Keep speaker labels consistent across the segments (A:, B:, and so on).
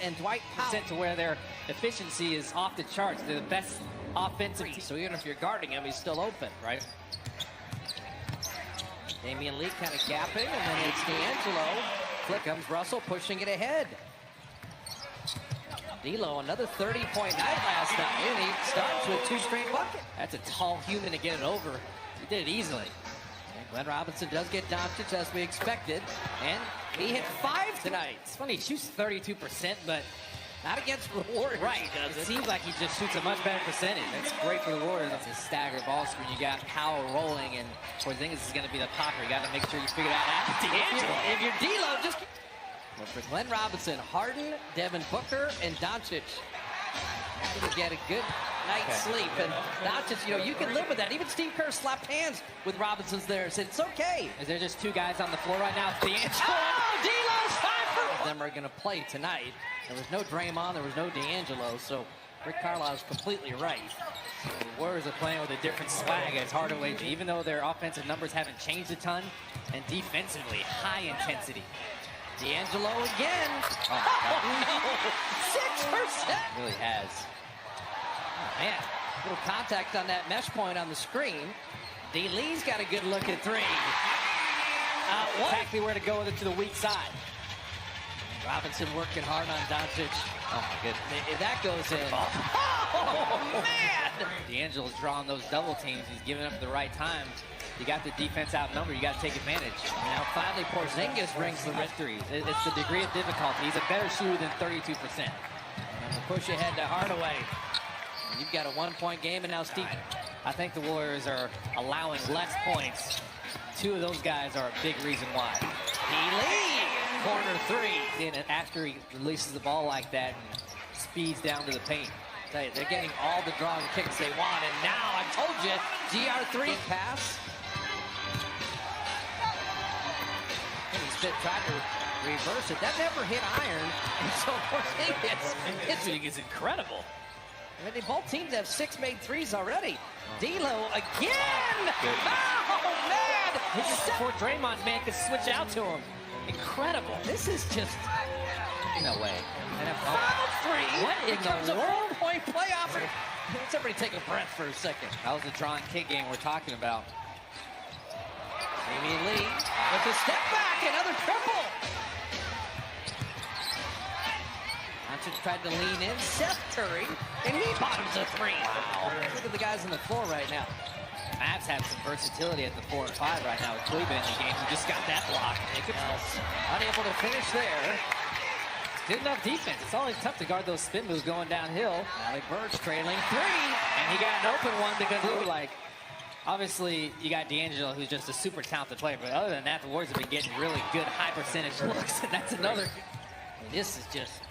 A: and Dwight Powell.
B: To where their efficiency is off the charts. They're the best offensive team.
A: So even if you're guarding him, he's still open.
B: Right.
A: Damian Lee kind of gapping, and then it's D'Angelo. Flick comes Russell, pushing it ahead. D'Lo, another 30-point night last night, and he starts with 2 straight buckets.
B: That's a tall human to get it over. He did it easily.
A: And Glenn Robinson does get Doncic as we expected, and he hit 5 tonight.
B: It's funny, he shoots 32%, but
A: not against the Warriors.
B: Right, it seems like he just shoots a much better percentage. That's great for the Warriors. That's a stagger ball screen. You got Powell rolling, and Porzingis is going to be the popper. You got to make sure you figure that out.
A: D'Angelo. If you're D'Lo, just... Well, for Glenn Robinson, Harden, Devin Booker, and Doncic to get a good night's sleep. And Doncic, you know, you can live with that. Even Steve Kerr slapped hands with Robinson's there and said, it's okay.
B: Is there just 2 guys on the floor right now? D'Angelo.
A: Oh, D'Lo's time for them are going to play tonight. There was no Draymond, there was no D'Angelo, so Rick Carlisle's completely right.
B: The Warriors are playing with a different swag as Hardaway, even though their offensive numbers haven't changed a ton, and defensively, high intensity.
A: D'Angelo again. Oh, no. 6%.
B: Really has.
A: Oh, man, little contact on that mesh point on the screen. D. Lee's got a good look at 3.
B: Exactly where to go with it to the weak side.
A: Robinson working hard on Doncic.
B: Oh, my goodness.
A: If that goes in. Oh, man!
B: D'Angelo's drawing those double teams. He's giving up at the right time. You got the defense outnumbered. You got to take advantage.
A: Now, finally, Porzingis brings the victory.
B: It's the degree of difficulty. He's a better shooter than 32%.
A: And the push ahead to Hardaway. And you've got a 1-point game, and now Steve.
B: I think the Warriors are allowing less points. 2 of those guys are a big reason why.
A: Lee, corner 3.
B: And after he releases the ball like that and speeds down to the paint.
A: Tell you, they're getting all the drawing kicks they want, and now, I told you, GR3 pass. Spit tried to reverse it. That never hit iron, and so Porzingis
B: is incredible.
A: I mean, both teams have 6 made threes already. D'Lo again! Oh, man!
B: This is before Draymond's man could switch out to him. Incredible.
A: This is just...
B: No way.
A: And a foul 3.
B: What in
A: becomes
B: the world?
A: a 4-point playoff. Somebody take a breath for a second.
B: That was the draw and kick game we're talking about.
A: Damian Lee with a step back, another triple. Doncic tried to lean in, Seth Curry, and he bottoms a 3. Wow. Look at the guys on the floor right now.
B: Mavs have some versatility at the 4 and 5 right now with Cleveland in the game. He just got that block.
A: Unable to finish there.
B: Good enough defense. It's always tough to guard those spin moves going downhill.
A: Alec Burks trailing 3.
B: And he got an open one because he was like, obviously, you got D'Angelo, who's just a super talented player. But other than that, the Warriors have been getting really good high percentage looks. And that's another.
A: And this is just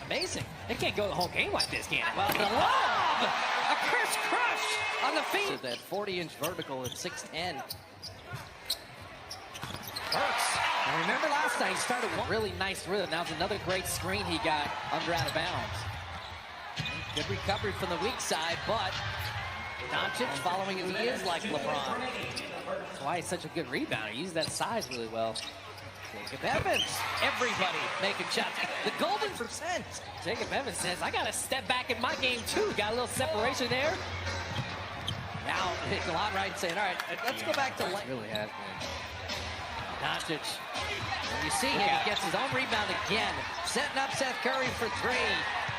A: amazing.
B: They can't go the whole game like this, can it?
A: Well, the lob! A Chris Crush on the feet. That 40-inch vertical at 6'10". Burks. And remember last night, he started one
B: really nice rhythm. That was another great screen he got under out of bounds.
A: Good recovery from the weak side, but Doncic following as he is like LeBron.
B: That's why he's such a good rebounder. He uses that size really well.
A: Jacob Evans, everybody making shots. The golden percent.
B: Jacob Evans says, I got to step back in my game too. Got a little separation there.
A: Now, Delon Wright saying, all right, let's go back to late.
B: Really has been.
A: Doncic, when you see him, he gets his own rebound again. Setting up Seth Curry for 3.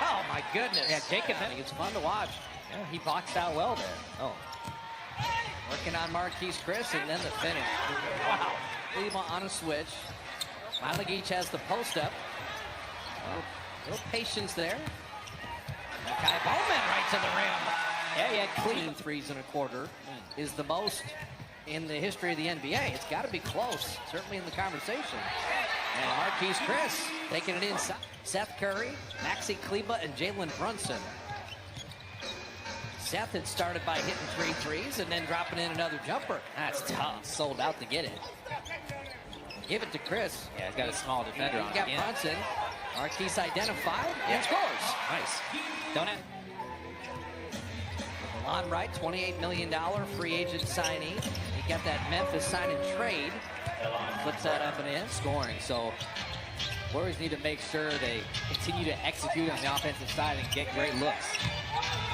A: Oh, my goodness.
B: Yeah, Jacob Evans.
A: It's fun to watch.
B: Yeah, he boxed out well there. Oh.
A: Working on Marquise Chris, and then the finish. Wow. Leave on a switch. Finally, Geach has the post up. A little patience there. Kai Bowman right to the rim.
B: Yeah, he had clean
A: 3s and a quarter is the most in the history of the NBA. It's got to be close, certainly in the conversation. And Marquise Chris taking it inside. Seth Curry, Maxi Kleba, and Jalen Brunson. Seth had started by hitting 3 threes and then dropping in another jumper.
B: That's tough. Sold out to get it.
A: Give it to Chris.
B: Yeah, he's got a small defender on
A: him. Got Brunson. Marquise identified and scores.
B: Nice. Don't have.
A: Delon Wright, $28 million free agent signee. He got that Memphis sign and trade. Flips that up and in.
B: Scoring. So Warriors need to make sure they continue to execute on the offensive side and get great looks.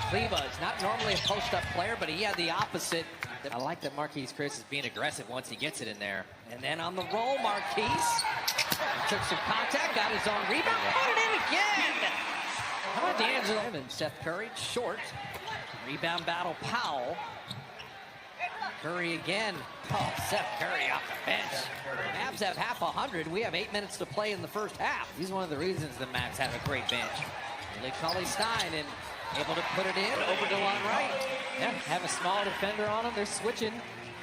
A: Kleba is not normally a post-up player, but he had the opposite.
B: I like that Marquise Chris is being aggressive once he gets it in there.
A: And then on the roll, Marquise took some contact, got his own rebound, put it in again. How about D'Angelo and Seth Curry, short. Rebound battle, Powell. Curry again. Oh, Seth Curry off the bench. Mavs have half 100. We have 8 minutes to play in the first half.
B: He's one of the reasons the Mavs have a great bench.
A: Billy Cauley-Stein and able to put it in over to Lon Wright.
B: Yeah, have a small defender on them. They're switching.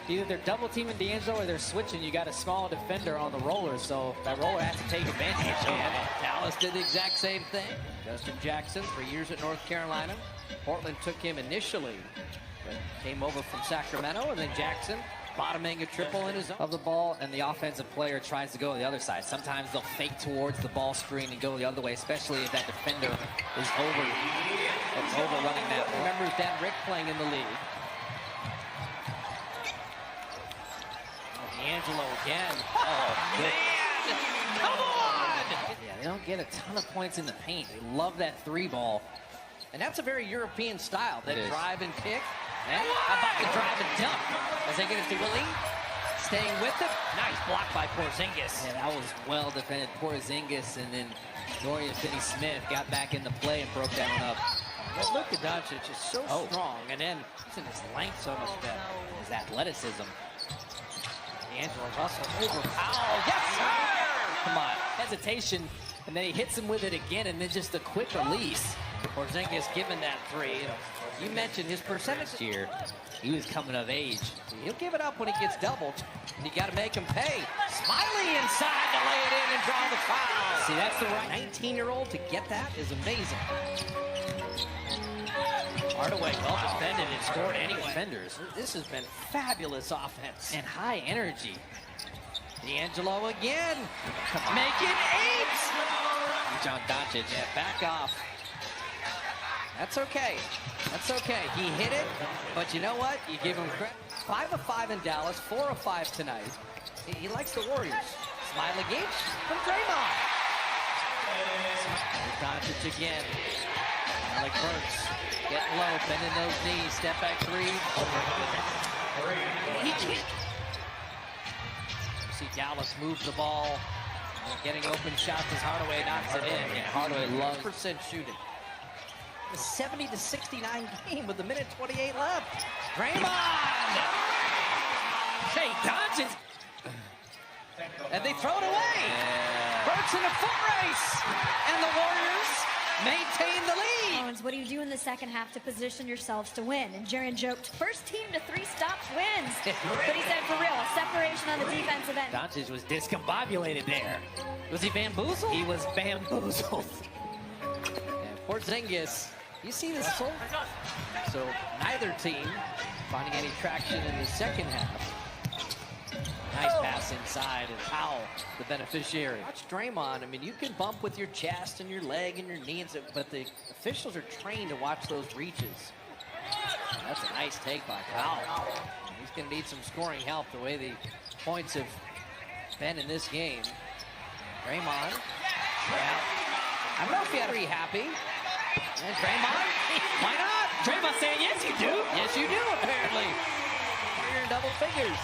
B: Either they're double teaming D'Angelo or they're switching. You got a small defender on the roller, so that roller has to take advantage.
A: And Dallas did the exact same thing. Justin Jackson, 3 years at North Carolina. Portland took him initially, but came over from Sacramento, and then Jackson bottoming a triple in his own.
B: Of the ball, and the offensive player tries to go to the other side. Sometimes they'll fake towards the ball screen and go the other way, especially if that defender is overrunning that ball.
A: Remembers Dan Rick playing in the league. D'Angelo again. Oh, man! Come on!
B: Yeah, they don't get a ton of points in the paint. They love that three ball.
A: And that's a very European style, that drive and kick. And how about the drive and dunk? As they get it to Willie, staying with it. Nice block by Porzingis.
B: Yeah, that was well defended. Porzingis, and then Dorian Finney-Smith got back into play and broke that one up.
A: But Luka Doncic is so strong, and then isn't his length so much better?
B: His athleticism.
A: D'Angelo Russell over Powell. Yes, sir!
B: Come on. Hesitation, and then he hits him with it again, and then just a quick release.
A: Porzingis given that three. You mentioned his percentage
B: here. He was coming of age.
A: He'll give it up when he gets doubled. You got to make him pay. Smiley inside to lay it in and draw the foul.
B: See, that's the right
A: 19-year-old to get that is amazing. Hardaway well defended and scored anyway.
B: Defenders.
A: This has been fabulous offense.
B: And high energy.
A: D'Angelo again. Make it 8.
B: John Doncic.
A: Yeah, back off. That's okay. That's okay. He hit it, but you know what? You give him credit. 5 of 5 in Dallas, 4 of 5 tonight. He likes the Warriors. Smiley Gates from Draymond. Doncic again. Alec Burks getting low, bending those knees. Step back three. He can't. See Dallas move the ball. Getting open shots as Hardaway knocks it in.
B: Yeah, Hardaway loves
A: % shooting. A 70-69 game with a minute 28 left. Draymond! Hey, Doncic! And they throw it away. Burks in a foot race. And the Warriors maintain the lead.
C: What do you do in the second half to position yourselves to win? And Jaren joked, first team to 3 stops wins. But he said, for real, separation on the defensive end.
B: Doncic was discombobulated there.
A: Was he bamboozled?
B: He was bamboozled.
A: And Porzingis, you see this? So neither team finding any traction in the second half. Nice pass inside, and Powell, the beneficiary. Watch Draymond. I mean, you can bump with your chest and your leg and your knees, but the officials are trained to watch those reaches. That's a nice take by Powell. He's going to need some scoring help the way the points have been in this game. Draymond. Yeah. I don't know if he had to be happy. And Draymond, why not?
B: Draymond saying, yes, you do.
A: Yes, you do, apparently. You're in double figures.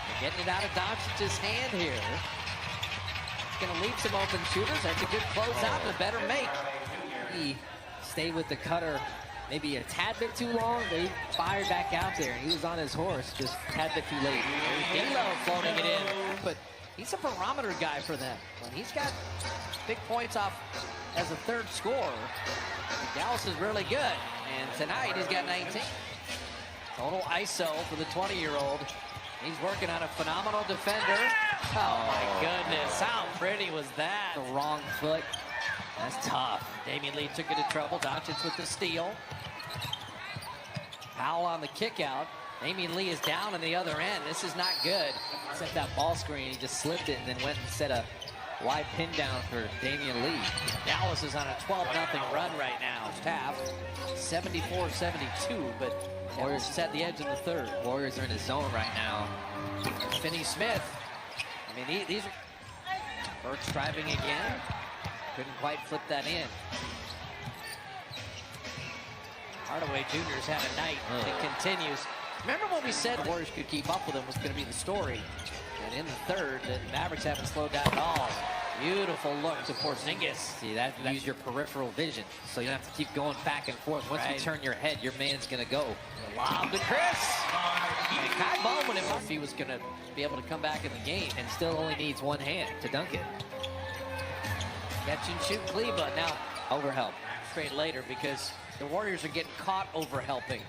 A: They're getting it out of Doncic's hand here. It's going to leave some open shooters. That's a good closeout and a better make.
B: He stayed with the cutter maybe a tad bit too long, but he fired back out there. He was on his horse, just a tad bit too late.
A: D'Lo floating it in. But he's a barometer guy for them. When he's got big points off as a third scorer, Dallas is really good. And tonight he's got 19. Total ISO for the 20-year-old. He's working on a phenomenal defender. Oh my goodness, how pretty was that?
B: The wrong foot. That's tough.
A: Damian Lee took it to trouble. Doncic with the steal. Powell on the kick out. Damian Lee is down on the other end. This is not good.
B: Set that ball screen, he just slipped it and then went and set a wide pin down for Damian Lee.
A: Dallas is on a 12-0 run right now. Half 74-72, but Warriors set the edge in the third.
B: Warriors are in a zone right now.
A: Finney-Smith. I mean, these are Burks driving again. Couldn't quite flip that in. Hardaway Jr.'s had a night. It continues. Remember when we said the Warriors could keep up with them was going to be the story. And in the third, the Mavericks haven't slowed down at all. Beautiful look to Porzingis.
B: See, that's use your peripheral vision, so you don't have to keep going back and forth. Once you turn your head, your man's going to go.
A: The lob to Chris. And Kai Bowman, if he was going to be able to come back in the game.
B: And still only needs one hand to dunk it.
A: Catch and shoot Kleba. Now, overhelp. Straight later because the Warriors are getting caught overhelping.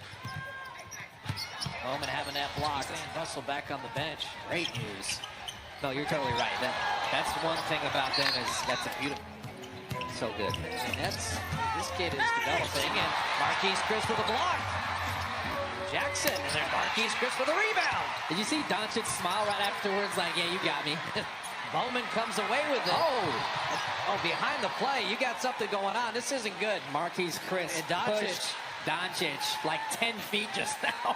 A: Bowman having that block. And Russell back on the bench. Great news.
B: No, you're totally right. That's one thing about them is that's a beautiful. So good.
A: And this kid is developing. And Marquise Chris with a block. Jackson, and then Marquise Chris with a rebound.
B: Did you see Doncic smile right afterwards like, yeah, you got me?
A: Bowman comes away with it. Oh, behind the play, you got something going on. This isn't good.
B: Marquise Chris
A: and Doncic
B: like 10 feet just now.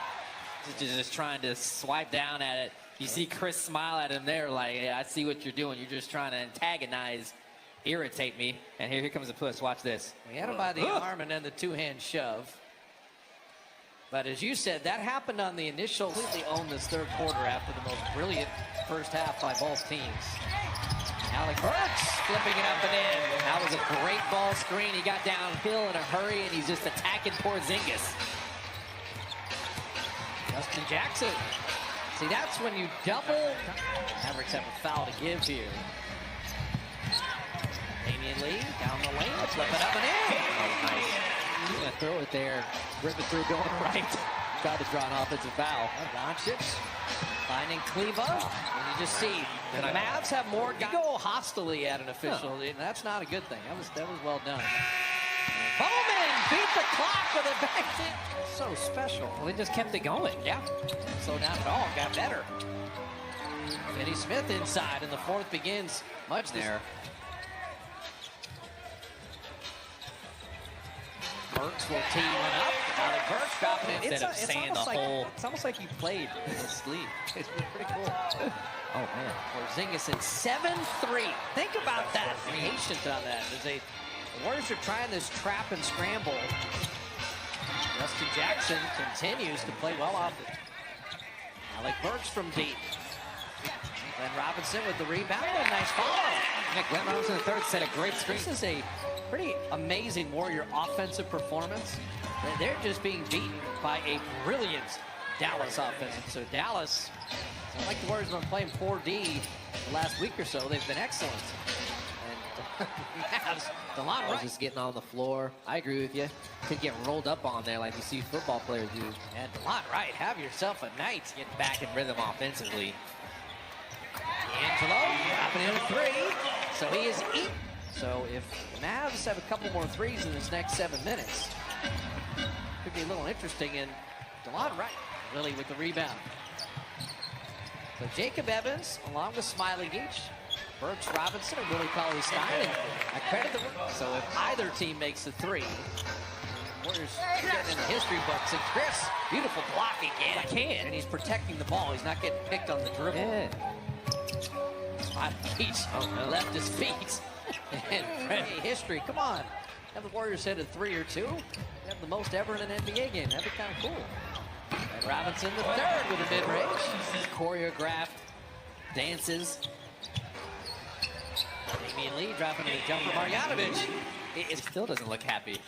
B: Just trying to swipe down at it. You see Chris smile at him there like, yeah, I see what you're doing. You're just trying to antagonize, irritate me. And here comes the push. Watch this.
A: We had him by the arm and then the two-hand shove. But as you said, that happened on the initial. Completely owned this third quarter after the most brilliant first half by both teams. Alec Burks flipping it up and in.
B: That was a great ball screen. He got downhill in a hurry, and he's just attacking Porzingis.
A: Justin Jackson. See, that's when you double. Mavericks have a foul to give here. Damian Lee down the lane. Let's flip it up and in.
B: Oh, nice. He's going to throw it there. Rip it through going right. Tried to draw an offensive foul.
A: Doncic finding Kleba. And you just see the Mavs have more. You go hostily at an official. And that's not a good thing. That was well done. Bowman beat the clock with a back. So special.
B: Well, they just kept it going.
A: Yeah. Didn't slow down at all. Got better. Finney Smith inside, and the fourth begins much there. Burks will tee one up. Alec Burks dropping it. It's almost like you played in his sleep. It's pretty cool.
B: Oh, man.
A: Porzingis in 7-3. Think about that. Patient on that. The Warriors are trying this trap and scramble. Justin Jackson continues to play well off it. Alec Burks from deep. Glenn Robinson with the rebound. A nice follow.
B: Yeah, Glenn Robinson in the third set a great screen.
A: This is a pretty amazing Warrior offensive performance. They're just being beaten by a brilliant Dallas offense. So Dallas, it's not like the Warriors have been playing 4D the last week or so. They've been excellent. And Mavs, DeLon Wright
B: just getting on the floor. I agree with you. Could get rolled up on there like you see football players do.
A: And DeLon Wright, have yourself a night.
B: Get back in rhythm offensively.
A: D'Angelo dropping in a three. So he is eating. So if the Mavs have a couple more threes in this next 7 minutes, could be a little interesting. And DeLon Wright really with the rebound. So Jacob Evans along with Smiley Geach, Burks Robinson, and Willie Cauley-Stein. I credit the. So if either team makes the three, Warriors getting in the history books. And Chris, beautiful block again. And he's protecting the ball. He's not getting picked on the dribble.
B: Yeah.
A: Smiley Geach left his feet. And history, come on. Have the Warriors hit a 3 or 2. Have the most ever in an NBA game. That'd be kind of cool. And Robinson the third with a mid-range.
B: Choreographed dances.
A: Damian Lee dropping in a jumper. Marjanovic.
B: It still doesn't look happy.